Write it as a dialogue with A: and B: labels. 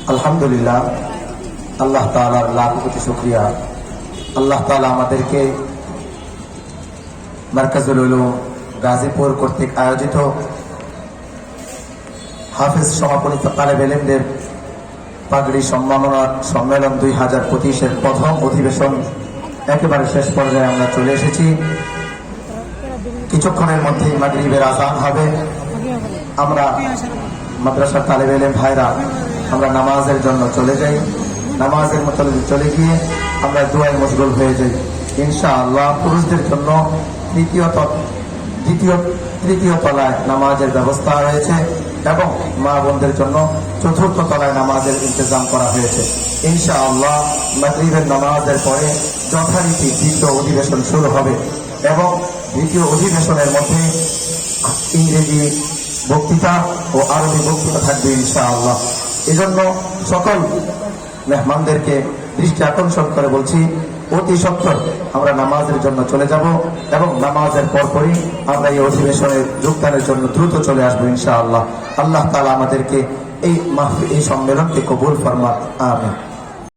A: আলহামদুলিল্লাহ, আল্লাহ তাআলার লাখ কোটি শুকরিয়া। আল্লাহ তাআলা আমাদেরকে মার্কাজুল উলুম গাজীপুর কর্তৃক আয়োজিত হাফেজ সমাপনী তালেবে ইলমদের পাগড়ি সম্মাননা সম্মেলন 2025-এর প্রথম অধিবেশন একেবারে শেষ পর্যায়ে আমরা চলে এসেছি। কিছুক্ষণের মধ্যেই মাগরিবের আযান হবে। আমরা মাদ্রাসার তালেবে ইলম ভাইরা আমরা নামাজের জন্য চলে যাই। নামাজের মতো চলে গিয়ে আমরা দোয়ায় মশগুল হয়ে যাই। ইনশাআল্লাহ পুরুষদের জন্য তৃতীয় তলায় নামাজের ব্যবস্থা রয়েছে এবং মা বোনদের জন্য চতুর্থ তলায় নামাজের ইন্তজাম করা হয়েছে। ইনশাআল্লাহ মাগরিবের নামাজের পরে যথারীতি দ্বিতীয় অধিবেশন শুরু হবে এবং দ্বিতীয় অধিবেশনের মধ্যে ইংরেজি বক্তৃতা ও আরবি বক্তৃতা থাকবে ইনশাআল্লাহ। এজন্য সকল মেহমানদেরকে দৃষ্টি আকর্ষণ করে বলছি, অতি সত্বর আমরা নামাজের জন্য চলে যাব এবং নামাজের পরপরই আমরা এই অধিবেশনে যোগদানের জন্য দ্রুত চলে আসবো ইনশাআল্লাহ। আল্লাহ তাআলা আমাদেরকে এই সম্মেলনকে কবুল ফরমান। আমিন।